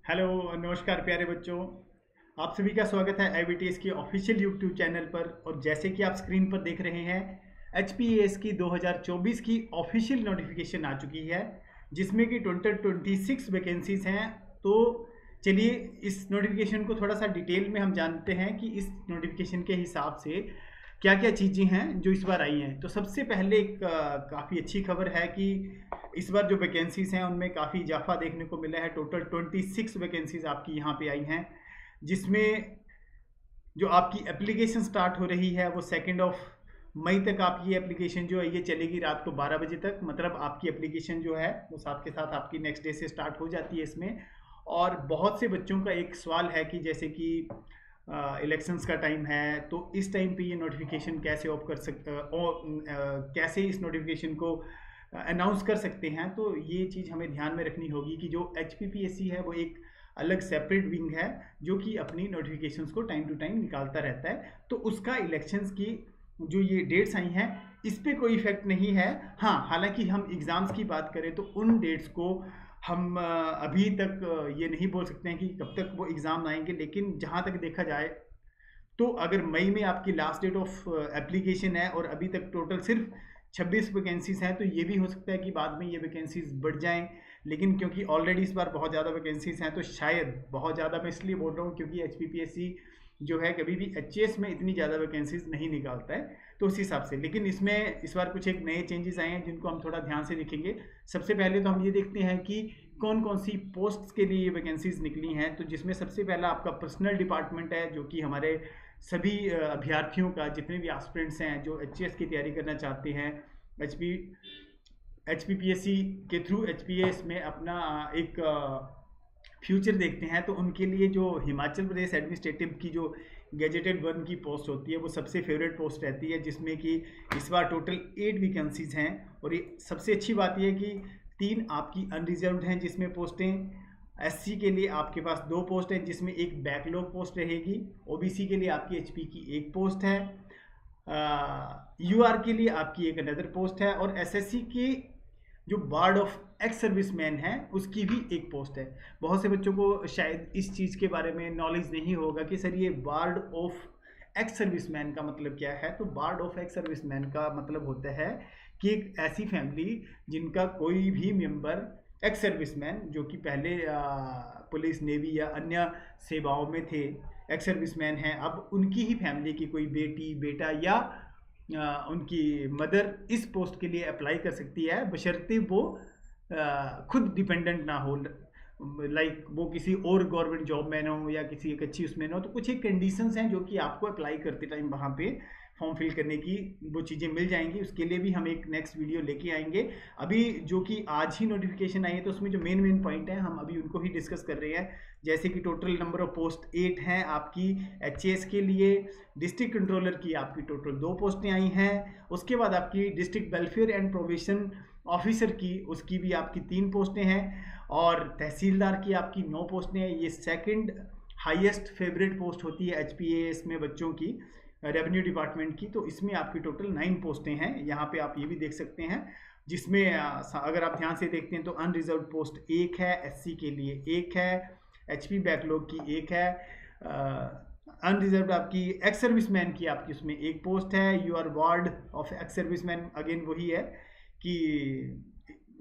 Hello, नमस्कार प्यारे बच्चों। आप सभी का स्वागत है IBTS की ऑफिशियल यूट्यूब चैनल पर। और जैसे कि आप स्क्रीन पर देख रहे हैं, HPAS की 2024 की ऑफिशियल नोटिफिकेशन आ चुकी है, जिसमें कि टोटल 26 वैकेंसीज हैं। तो चलिए इस नोटिफिकेशन को थोड़ा सा डिटेल में हम जानते हैं कि इस नोटिफिकेशन के हिसाब से क्या क्या चीज़ें हैं जो इस बार आई हैं। तो सबसे पहले एक काफ़ी अच्छी खबर है कि इस बार जो वैकेंसीज हैं उनमें काफ़ी इजाफा देखने को मिला है। टोटल 26 वैकेंसीज आपकी यहाँ पे आई हैं, जिसमें जो आपकी एप्लीकेशन स्टार्ट हो रही है वो 2 मई तक आपकी एप्लीकेशन जो है ये चलेगी रात को 12 बजे तक। मतलब आपकी एप्लीकेशन जो है वो साथ के साथ आपकी नेक्स्ट डे से स्टार्ट हो जाती है इसमें। और बहुत से बच्चों का एक सवाल है कि जैसे कि इलेक्शंस का टाइम है, तो इस टाइम पे ये नोटिफिकेशन कैसे ऑफ कर कैसे इस नोटिफिकेशन को अनाउंस कर सकते हैं। तो ये चीज़ हमें ध्यान में रखनी होगी कि जो HPPSC है वो एक अलग सेपरेट विंग है जो कि अपनी नोटिफिकेशंस को टाइम टू टाइम निकालता रहता है। तो उसका इलेक्शंस की जो ये डेट्स आई हैं इस पे कोई इफेक्ट नहीं है। हाँ, हालांकि हम एग्ज़ाम्स की बात करें तो उन डेट्स को हम अभी तक ये नहीं बोल सकते हैं कि कब तक वो एग्ज़ाम आएंगे, लेकिन जहाँ तक देखा जाए तो अगर मई में आपकी लास्ट डेट ऑफ एप्लीकेशन है और अभी तक टोटल सिर्फ 26 वैकेंसीज हैं, तो ये भी हो सकता है कि बाद में ये वैकेंसीज बढ़ जाएं। लेकिन क्योंकि ऑलरेडी इस बार बहुत ज़्यादा वैकेंसीज हैं तो शायद बहुत ज़्यादा, मैं इसलिए बोल रहा हूँ क्योंकि HPPSC जो है कभी भी HAS में इतनी ज़्यादा वैकेंसीज नहीं निकालता है, तो उस हिसाब से। लेकिन इसमें इस बार कुछ एक नए चेंजेस आए हैं जिनको हम थोड़ा ध्यान से देखेंगे। सबसे पहले तो हम ये देखते हैं कि कौन कौन सी पोस्ट्स के लिए ये वैकेंसीज निकली हैं। तो जिसमें सबसे पहला आपका पर्सनल डिपार्टमेंट है, जो कि हमारे सभी अभ्यर्थियों का, जितने भी एस्पिरेंट्स हैं जो HAS की तैयारी करना चाहते हैं, HPPSC के थ्रू HPAS में अपना एक फ्यूचर देखते हैं, तो उनके लिए जो हिमाचल प्रदेश एडमिनिस्ट्रेटिव की जो गेजेटेड 1 की पोस्ट होती है वो सबसे फेवरेट पोस्ट रहती है, जिसमें कि इस बार टोटल 8 वैकेंसीज हैं। और ये सबसे अच्छी बात यह है कि 3 आपकी अनरिजर्व्ड हैं जिसमें पोस्टें। SC के लिए आपके पास 2 पोस्ट हैं जिसमें एक बैकलॉग पोस्ट रहेगी। OBC के लिए आपकी HP की 1 पोस्ट है। UR के लिए आपकी एक अनदर पोस्ट है। और SSC की जो वार्ड ऑफ एक्स सर्विसमैन है उसकी भी एक पोस्ट है। बहुत से बच्चों को शायद इस चीज़ के बारे में नॉलेज नहीं होगा कि सर ये वार्ड ऑफ एक्स सर्विसमैन का मतलब क्या है। तो वार्ड ऑफ एक्स सर्विसमैन का मतलब होता है कि एक ऐसी फैमिली जिनका कोई भी मेंबर एक्स सर्विसमैन जो कि पहले पुलिस, नेवी या अन्य सेवाओं में थे, एक्स सर्विसमैन हैं, अब उनकी ही फैमिली की कोई बेटी, बेटा या उनकी मदर इस पोस्ट के लिए अप्लाई कर सकती है, बशर्ते वो खुद डिपेंडेंट ना हो। लाइक वो किसी और गवर्नमेंट जॉब में ना हो या किसी एक अच्छी उसमें ना हो। तो कुछ एक कंडीशंस हैं जो कि आपको अप्लाई करते टाइम वहाँ पे फॉर्म फिल करने की वो चीज़ें मिल जाएंगी। उसके लिए भी हम एक नेक्स्ट वीडियो लेके आएंगे। अभी जो कि आज ही नोटिफिकेशन आई है तो उसमें जो मेन पॉइंट है हम अभी उनको ही डिस्कस कर रहे हैं। जैसे कि टोटल नंबर ऑफ पोस्ट 8 हैं आपकी HAS के लिए। डिस्ट्रिक्ट कंट्रोलर की आपकी टोटल 2 पोस्टें आई हैं। उसके बाद आपकी district welfare and provision officer की, उसकी भी आपकी 3 पोस्टें हैं। और तहसीलदार की आपकी 9 पोस्टें हैं। ये सेकंड हाईएस्ट फेवरेट पोस्ट होती है HPAS में बच्चों की, रेवेन्यू डिपार्टमेंट की। तो इसमें आपकी टोटल 9 पोस्टें हैं। यहाँ पे आप ये भी देख सकते हैं, जिसमें अगर आप ध्यान से देखते हैं तो अनरिजर्व पोस्ट 1 है, SC के लिए 1 है, HP बैकलॉग की 1 है, अनरिजर्व आपकी एक्स सर्विसमैन की आपकी उसमें 1 पोस्ट है। UR ward of ex serviceman, again वही है कि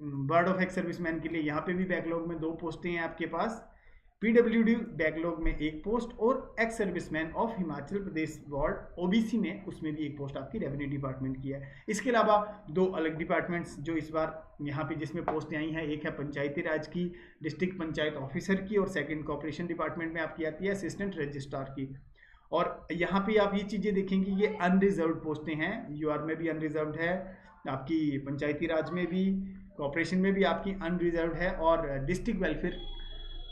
वार्ड ऑफ एक्स सर्विसमैन के लिए यहाँ पे भी बैकलॉग में 2 पोस्टें हैं आपके पास। PWD बैकलॉग में 1 पोस्ट और ex serviceman of Himachal Pradesh ward OBC में, उसमें भी 1 पोस्ट आपकी रेवेन्यू डिपार्टमेंट की है। इसके अलावा 2 अलग डिपार्टमेंट्स जो इस बार यहाँ पे जिसमें पोस्टें आई हैं, एक है पंचायती राज की, डिस्ट्रिक्ट पंचायत ऑफिसर की, और सेकंड कॉर्पोरेशन डिपार्टमेंट में आपकी आती है असिस्टेंट रजिस्ट्रार की। और यहाँ पे आप ये चीज़ें देखेंगे, ये अनरिजर्व्ड पोस्टें हैं। UR में भी अनरिजर्व्ड है, आपकी पंचायती राज में भी, कॉर्पोरेशन में भी आपकी अनरिजर्व्ड है, और डिस्ट्रिक्ट वेलफेयर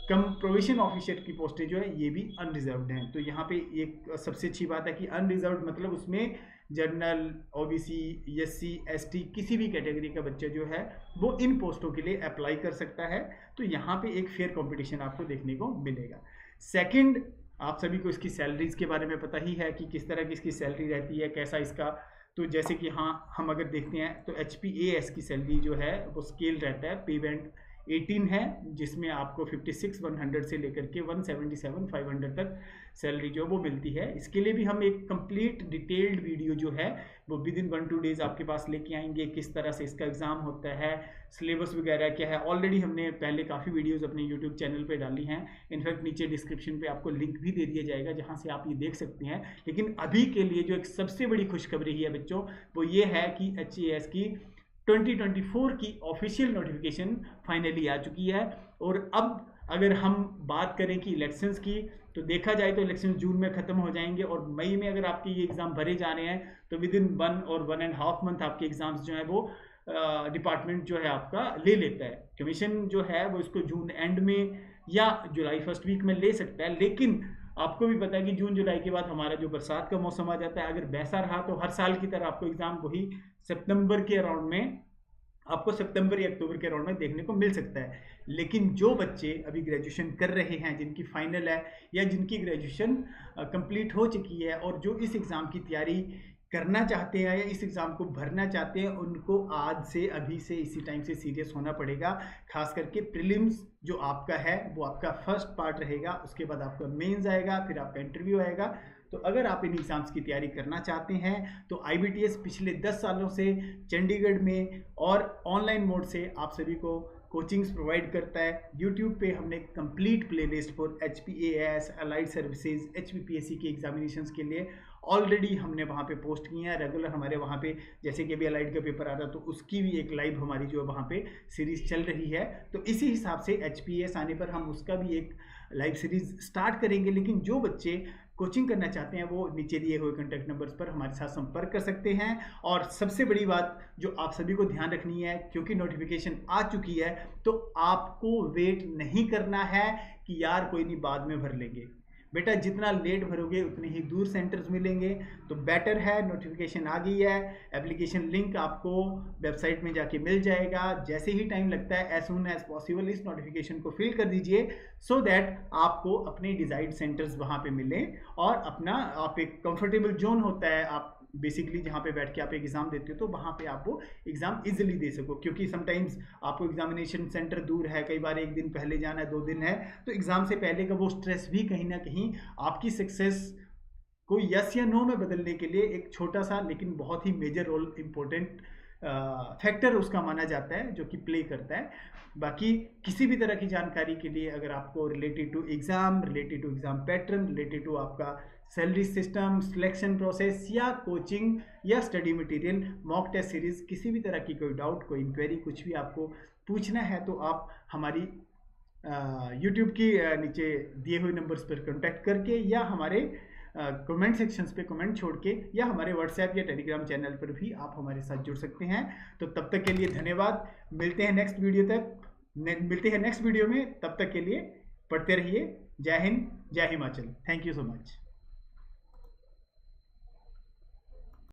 कम प्रोविजन ऑफिसर की पोस्टें जो है ये भी अनरिजर्व्ड हैं। तो यहाँ पे एक सबसे अच्छी बात है कि अनरिजर्व्ड मतलब उसमें जनरल, OBC, SC, ST किसी भी कैटेगरी का बच्चा जो है वो इन पोस्टों के लिए अप्लाई कर सकता है। तो यहाँ पे एक फेयर कंपटीशन आपको देखने को मिलेगा। सेकंड, आप सभी को इसकी सैलरीज के बारे में पता ही है कि किस तरह की इसकी सैलरी रहती है, कैसा इसका। तो जैसे कि हाँ, हम अगर देखते हैं तो HPAS की सैलरी जो है वो स्केल रहता है, पे बैंड 18 है, जिसमें आपको 56,100 से लेकर के 177,500 तक सैलरी जो वो मिलती है। इसके लिए भी हम एक कंप्लीट डिटेल्ड वीडियो जो है वो विद इन 1-2 डेज आपके पास लेके आएंगे। किस तरह से इसका एग्ज़ाम होता है, सिलेबस वगैरह क्या है, ऑलरेडी हमने पहले काफ़ी वीडियोस अपने यूट्यूब चैनल पे डाली हैं। इनफैक्ट नीचे डिस्क्रिप्शन पे आपको लिंक भी दे दिया जाएगा जहाँ से आप ये देख सकते हैं। लेकिन अभी के लिए जो एक सबसे बड़ी खुशखबरी है बच्चों, वो ये है कि HAS की 2024 की ऑफिशियल नोटिफिकेशन फाइनली आ चुकी है। और अब अगर हम बात करें कि इलेक्शंस की, तो देखा जाए तो इलेक्शन जून में ख़त्म हो जाएंगे और मई में अगर आपके ये एग्ज़ाम भरे जा रहे हैं तो विद इन 1 और 1.5 मंथ आपके एग्ज़ाम्स जो है वो डिपार्टमेंट जो है आपका ले लेता है। कमीशन जो है वो इसको जून एंड में या जुलाई फर्स्ट वीक में ले सकता है। लेकिन आपको भी पता है कि जून जुलाई के बाद हमारा जो बरसात का मौसम आ जाता है, अगर वैसा रहा तो हर साल की तरह आपको एग्ज़ाम वही सितंबर के अराउंड में, आपको सितंबर या अक्टूबर के अराउंड में देखने को मिल सकता है। लेकिन जो बच्चे अभी ग्रेजुएशन कर रहे हैं, जिनकी फाइनल है या जिनकी ग्रेजुएशन कंप्लीट हो चुकी है और जो इस एग्ज़ाम की तैयारी करना चाहते हैं या इस एग्ज़ाम को भरना चाहते हैं, उनको आज से, अभी से, इसी टाइम से सीरियस होना पड़ेगा। खास करके प्रीलिम्स जो आपका है वो आपका फर्स्ट पार्ट रहेगा, उसके बाद आपका मेंस आएगा, फिर आपका इंटरव्यू आएगा। तो अगर आप इन एग्ज़ाम्स की तैयारी करना चाहते हैं तो IBTS पिछले 10 सालों से चंडीगढ़ में और ऑनलाइन मोड से आप सभी को कोचिंग्स प्रोवाइड करता है। यूट्यूब पे हमने complete playlist for HPAS, allied services, HPPSC के एग्जामिनेशंस के लिए ऑलरेडी हमने वहाँ पे पोस्ट किए हैं। रेगुलर हमारे वहाँ पे, जैसे कि अभी अलाइड का पेपर आ रहा तो उसकी भी एक लाइव हमारी जो है वहाँ पे सीरीज़ चल रही है। तो इसी हिसाब से HPAS आने पर हम उसका भी एक लाइव सीरीज़ स्टार्ट करेंगे। लेकिन जो बच्चे कोचिंग करना चाहते हैं वो नीचे दिए हुए कॉन्टैक्ट नंबर्स पर हमारे साथ संपर्क कर सकते हैं। और सबसे बड़ी बात जो आप सभी को ध्यान रखनी है, क्योंकि नोटिफिकेशन आ चुकी है तो आपको वेट नहीं करना है कि यार कोई नहीं बाद में भर लेंगे। बेटा जितना लेट भरोगे उतने ही दूर सेंटर्स मिलेंगे, तो बेटर है नोटिफिकेशन आ गई है। एप्लीकेशन लिंक आपको वेबसाइट में जाके मिल जाएगा। जैसे ही टाइम लगता है एज सून एज पॉसिबल इस नोटिफिकेशन को फिल कर दीजिए, सो दैट आपको अपने डिजाइर्ड सेंटर्स वहाँ पे मिलें और अपना आप एक कंफर्टेबल जोन होता है, आप बेसिकली जहाँ पे बैठ के आप एक एग्ज़ाम देते हो तो वहाँ पे आप वो एग्ज़ाम इजीली दे सको। क्योंकि समटाइम्स आपको एग्जामिनेशन सेंटर दूर है, कई बार एक दिन पहले जाना है, 2 दिन है, तो एग्ज़ाम से पहले का वो स्ट्रेस भी कहीं ना कहीं आपकी सक्सेस को यस या नो में बदलने के लिए एक छोटा सा लेकिन बहुत ही मेजर रोल, इम्पोर्टेंट फैक्टर उसका माना जाता है, जो कि प्ले करता है। बाकी किसी भी तरह की जानकारी के लिए अगर आपको related to exam, related to exam pattern, related to आपका सैलरी सिस्टम, सिलेक्शन प्रोसेस या कोचिंग या study material, mock test series, किसी भी तरह की कोई डाउट, कोई इंक्वायरी, कुछ भी आपको पूछना है तो आप हमारी यूट्यूब की नीचे दिए हुए नंबर्स पर कॉन्टैक्ट करके या हमारे कमेंट सेक्शंस पे कमेंट छोड़ के या हमारे व्हाट्सएप या टेलीग्राम चैनल पर भी आप हमारे साथ जुड़ सकते हैं। तो तब तक के लिए धन्यवाद। मिलते हैं नेक्स्ट वीडियो में। तब तक के लिए पढ़ते रहिए। जय हिंद, जय Himachal. Thank you so much.